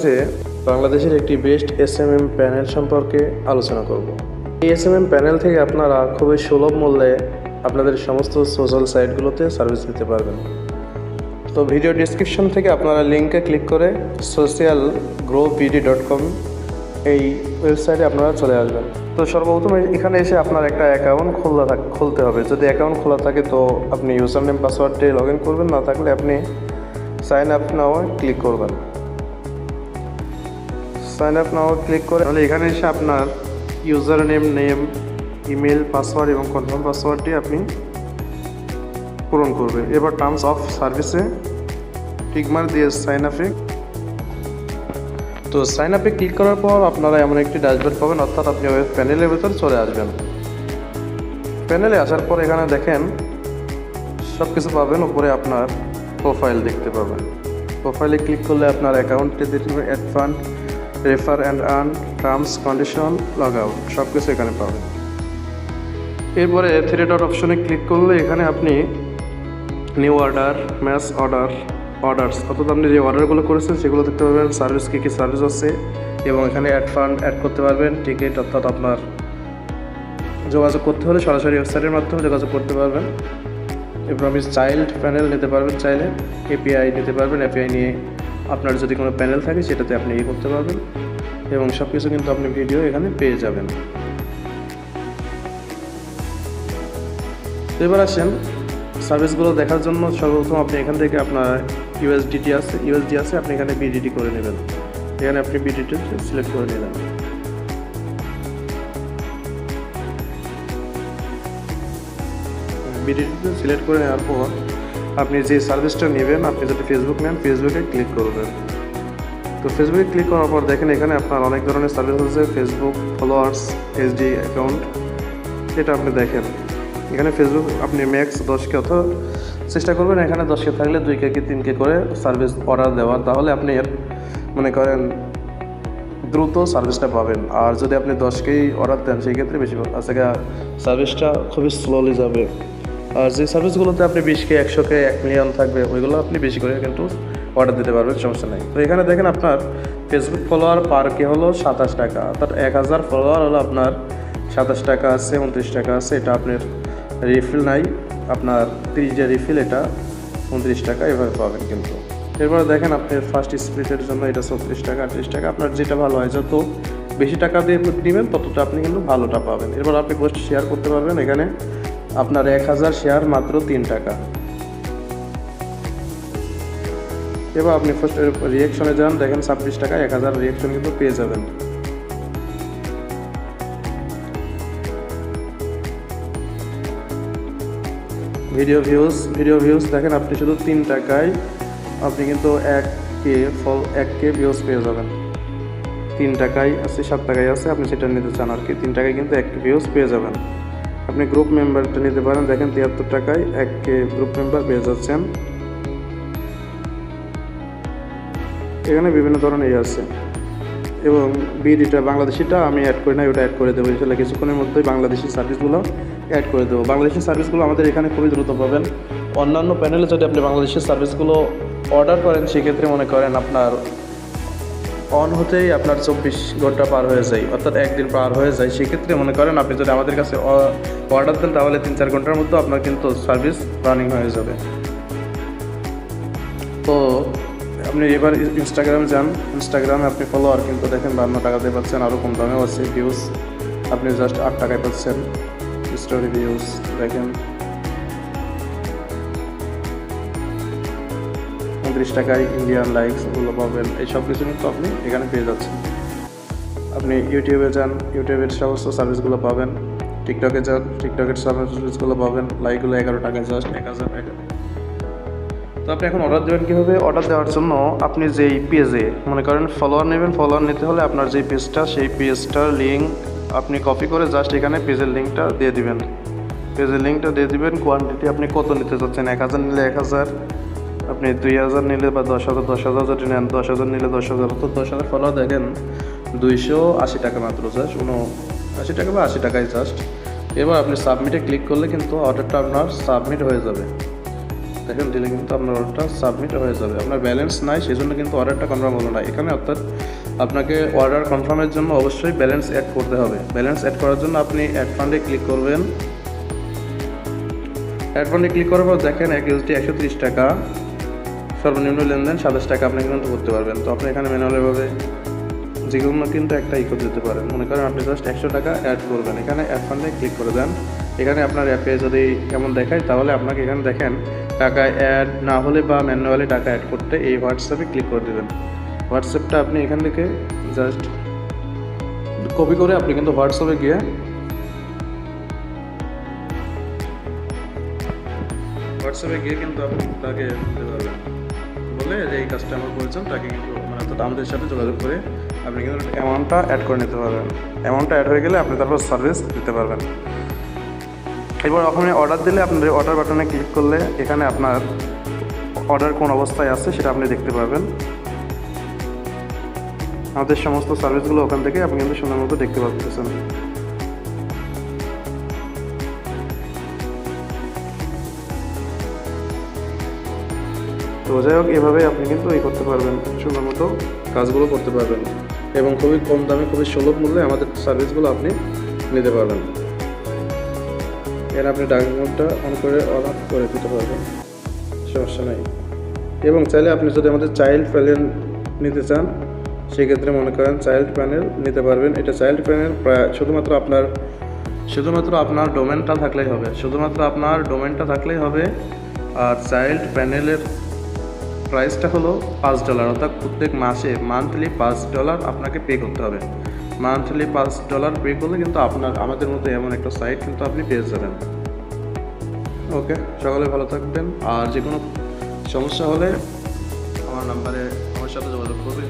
যে বাংলাদেশের একটি বেস্ট এসএমএম প্যানেল সম্পর্কে আলোচনা করব। এই এসএমএম প্যানেল থেকে আপনারা খুবই সুলভ মূল্যে আপনাদের সমস্ত সোশ্যাল সাইটগুলোতে সার্ভিস দিতে পারবেন। তো ভিডিও ডিসক্রিপশন থেকে আপনারা লিঙ্কে ক্লিক করে socialgrowbd.com এই ওয়েবসাইটে আপনারা চলে আসবেন। তো সর্বপ্রথম এখানে এসে আপনার একটা অ্যাকাউন্ট খুলতে হবে। যদি অ্যাকাউন্ট খোলা থাকে তো আপনি ইউজার নেম পাসওয়ার্ড দিয়ে লগ ইন করবেন, না থাকলে আপনি সাইন আপ নাও ক্লিক করবেন। সাইন আপ নাও ক্লিক করে তাহলে এখানে এসে আপনার ইউজার নেম, ইমেল, পাসওয়ার্ড এবং কনফার্ম পাসওয়ার্ডটি আপনি পূরণ করবেন। এবার টার্মস অফ সার্ভিসে টিকমার দিয়ে সাইন আপে ক্লিক করার পর আপনারা এমন একটি ড্যাশবোর্ড পাবেন, অর্থাৎ আপনি ওয়েব প্যানেলের ভেতর চলে আসবেন। প্যানেলে আসার পর এখানে দেখেন সব কিছু পাবেন। উপরে আপনার প্রোফাইল দেখতে পাবেন। প্রোফাইলে ক্লিক করলে আপনার অ্যাকাউন্টে দেখতে পাবেন add fund, refer and earn, terms, condition, log out সব কিছু এখানে পাবেন। এরপরে থ্রি ডট অপশনে ক্লিক করলে এখানে আপনি নিউ অর্ডার, ম্যাচ অর্ডার্স অর্থাৎ আপনি যে অর্ডারগুলো করেছেন সেগুলো দেখতে পাবেন, সার্ভিস কী কী সার্ভিস আছে এবং এখানে অ্যাড ফান্ড অ্যাড করতে পারবেন, টিকিট অর্থাৎ আপনার যোগাযোগ করতে হলে সরাসরি ওয়েবসাইটের মাধ্যমে যোগাযোগ করতে পারবেন। এরপর আপনি চাইল্ড প্যানেল নিতে পারবেন, চাইলে এপিআই নিতে পারবেন। এপিআই নিয়ে আপনার যদি কোনো প্যানেল থাকে সেটাতে আপনি করতে পারবেন এবং সব কিছু কিন্তু আপনি ভিডিও এখানে পেয়ে যাবেন। এবার আসেন সার্ভিসগুলো দেখার জন্য সর্বপ্রথম আপনি এখান থেকে আপনার ইউএসডি আছে আপনি এখানে বিডিটি করে নেবেন। এখানে আপনি বিডিটি সিলেক্ট করে নেবেন। বিডিটিতে সিলেক্ট করে নেওয়ার পর আপনি যে সার্ভিসটা নেবেন, আপনি যদি ফেসবুক নেন ফেসবুকে ক্লিক করবেন। তো ফেসবুকে ক্লিক করার পর দেখেন এখানে আপনার অনেক ধরনের সার্ভিস আছে, ফেসবুক ফলোয়ার্স, এইচডি অ্যাকাউন্ট, এটা আপনি দেখেন। এখানে ফেসবুক আপনি ম্যাক্স 10K অথবা চেষ্টা করবেন এখানে 10K থাকলে 2K কি 3K করে সার্ভিস অর্ডার দেওয়ার, তাহলে আপনি মনে করেন দ্রুত সার্ভিসটা পাবেন। আর যদি আপনি 10Kই অর্ডার দেন সেই ক্ষেত্রে বেশি আজকে সার্ভিসটা খুবই স্লোলি যাবে। আর যে সার্ভিসগুলোতে আপনি 20K, 100K, 1 মিলিয়ন থাকবে ওইগুলো আপনি বেশি করে কিন্তু অর্ডার দিতে পারবেন, সমস্যা নেই। তো এখানে দেখেন আপনার ফেসবুক ফলোয়ার পার কে হলো 27 টাকা, অর্থাৎ 1000 ফলোয়ার হলো আপনার 27 টাকা আছে, 29 টাকা আছে। এটা আপনার রিফিল নাই, আপনার 30 যে রিফিল এটা 29 টাকা এভাবে পাবেন কিন্তু। এরপরে দেখেন আপনার ফার্স্ট স্প্লিটের জন্য এটা 34 টাকা, 38 টাকা, আপনার যেটা ভালো হয়, যত বেশি টাকা দিয়ে নেবেন ততটা আপনি কিন্তু ভালোটা পাবেন। এরপর আপনি পোস্ট শেয়ার করতে পারবেন। এখানে আপনার 1000 শেয়ার মাত্র 3 টাকা। এবার আপনি ফার্স্ট রিয়াকশনে যান, দেখেন 26 টাকা 1000 রিয়াকশন কিন্তু পেয়ে যাবেন। ভিডিও ভিউজ দেখেন আপনি শুধু 3 টাকায় আপনি কিন্তু 1K ভিউজ পেয়ে যাবেন। 3 টাকায় আছে, 7 টাকায় আছে, আপনি সেটা নিতে চান আর কি। 3 টাকায় কিন্তু 1K ভিউজ পেয়ে যাবেন। আপনি গ্রুপ মেম্বারটা নিতে পারেন, দেখেন 73 টাকায় 1K গ্রুপ মেম্বার পেয়ে যাচ্ছেন। এখানে বিভিন্ন ধরনের আছে এবং বিডিটা বাংলাদেশিটা আমি অ্যাড করি না, ওটা অ্যাড করে দেবো ইনশাল্লাহ কিছুক্ষণের মধ্যেই। বাংলাদেশি সার্ভিসগুলো অ্যাড করে দেবো। বাংলাদেশি সার্ভিসগুলো আমাদের এখানে খুবই দ্রুত পাবেন। অন্যান্য প্যানেলে যদি আপনি বাংলাদেশি সার্ভিসগুলো অর্ডার করেন সেক্ষেত্রে মনে করেন আপনার অন হতেই আপনার 24 ঘন্টা পার হয়ে যায়, অর্থাৎ একদিন পার হয়ে যায়। সেক্ষেত্রে মনে করেন আপনি যদি আমাদের কাছে অর্ডার দেন তাহলে 3-4 ঘন্টার মধ্যে আপনার কিন্তু সার্ভিস রানিং হয়ে যাবে। তো আপনি এবার ইনস্টাগ্রামে যান, ইনস্টাগ্রামে আপনি ফলোয়ার কিন্তু দেখেন 52 টাকা দিয়ে পাচ্ছেন, আরও কম দামেও আছে। ভিউজ আপনি জাস্ট 8 টাকায় পাচ্ছেন। স্টোরি ভিউজ দেখেন 29 টাকায় ইন্ডিয়ান লাইকসগুলো পাবেন। এই সব কিছু কিন্তু আপনি এখানে পেয়ে যাচ্ছেন। আপনি ইউটিউবে যান, ইউটিউবের সমস্ত সার্ভিসগুলো পাবেন। টিকটকে যান, টিকটকের সার্ভিসগুলো পাবেন। লাইকগুলো 11 টাকায় জাস্ট 1000 টাকা। তো আপনি এখন অর্ডার দেবেন কীভাবে? অর্ডার দেওয়ার জন্য আপনি যেই পেজে মনে করেন ফলোয়ার নেবেন, ফলোয়ার নিতে হলে আপনার যেই পেজটা সেই পেজটার লিঙ্ক আপনি কপি করে জাস্ট এখানে পেজের লিঙ্কটা দিয়ে দিবেন। পেজের লিঙ্কটা দিয়ে দিবেন। কোয়ান্টিটি আপনি কত নিতে চাচ্ছেন, 1000 নিলে 1000, আপনি 2000 নিলে বা 10,000 যদি নেন, 10,000 নিলে 10,000, তো 10,000 ফলোয়ার দেখেন 280 টাকা মাত্র, জাস্ট 79 টাকা বা 80 টাকায় জাস্ট। এবার আপনি সাবমিটে ক্লিক করলে কিন্তু অর্ডারটা আপনার সাবমিট হয়ে যাবে। দেখেন দিলে কিন্তু আপনার অর্ডারটা সাবমিট হয়ে যাবে। আপনার ব্যালেন্স নাই সেই জন্য কিন্তু অর্ডারটা কনফার্ম হলো না এখানে, অর্থাৎ আপনাকে অর্ডার কনফার্মের জন্য অবশ্যই ব্যালেন্স অ্যাড করতে হবে। ব্যালেন্স অ্যাড করার জন্য আপনি অ্যাড ফান্ডে ক্লিক করবেন। অ্যাড ফান্ডে ক্লিক করার পর দেখেন এক ইউএসডি 130 টাকা, সর্বনিম্ন লেনদেন 27 টাকা আপনি কিন্তু করতে পারবেন। তো আপনি এখানে ম্যানুয়ালিভাবে যে কোনো কিন্তু একটা করে দিতে পারেন। মনে করেন আপনি জাস্ট 100 টাকা অ্যাড করবেন, এখানে অ্যাড ফান্ডে ক্লিক করে দেন। এখানে আপনার অ্যাপে যদি এমন দেখায় তাহলে আপনাকে এখানে দেখেন টাকা অ্যাড না হলে বা ম্যানুয়ালি টাকা অ্যাড করতে এই হোয়াটসঅ্যাপে ক্লিক করে দেবেন। হোয়াটসঅ্যাপটা আপনি এখান থেকে জাস্ট কপি করে আপনি কিন্তু হোয়াটসঅ্যাপে গিয়ে কিন্তু আপনি তাকে দিতে পারবেন, বলে যে এই কাস্টমার বলছেন তাকে কিন্তু মানে অর্থাৎ আমাদের সাথে যোগাযোগ করে আপনি কিন্তু অ্যামাউন্টটা অ্যাড করে নিতে পারবেন। অ্যামাউন্টটা অ্যাড হয়ে গেলে আপনি তারপর সার্ভিস দিতে পারবেন। এবার ওখানে অর্ডার দিলে আপনার অর্ডার বাটনে ক্লিক করলে এখানে আপনার অর্ডার কোন অবস্থায় আছে সেটা আপনি দেখতে পারবেন। আমাদের সমস্ত সার্ভিসগুলো ওখান থেকে আপনি কিন্তু সুন্দর মতো দেখতে পাচ্ছেন। তো যাই হোক, এভাবেই আপনি কিন্তু এই করতে পারবেন, সুন্দর মতো কাজগুলো করতে পারবেন এবং খুবই কম দামে খুবই সুলভ মূল্যে আমাদের সার্ভিসগুলো আপনি নিতে পারবেন। এর আপনি ডাকুমেন্টটা অন করে অর্ডার করে দিতে পারবেন, সমস্যা নাই। এবং চাইলে আপনি যদি আমাদের চাইল্ড প্যানেল নিতে চান সেক্ষেত্রে মনে করেন চাইল্ড প্যানেল নিতে পারবেন। এটা চাইল্ড প্যানেল শুধুমাত্র আপনার ডোমেনটা থাকলেই হবে, আর চাইল্ড প্যানেলের প্রাইসটা হলো $5, অর্থাৎ প্রত্যেক মাসে মান্থলি $5 আপনাকে পে করতে হবে। মান্থলি $5 পে করলে কিন্তু আমাদের মতো এমন একটা সাইট কিন্তু আপনি পেয়ে যাবেন। ওকে, সকলে ভালো থাকবেন। আর যে কোনো সমস্যা হলে আমার নাম্বারে আমার সাথে যোগাযোগ করবেন।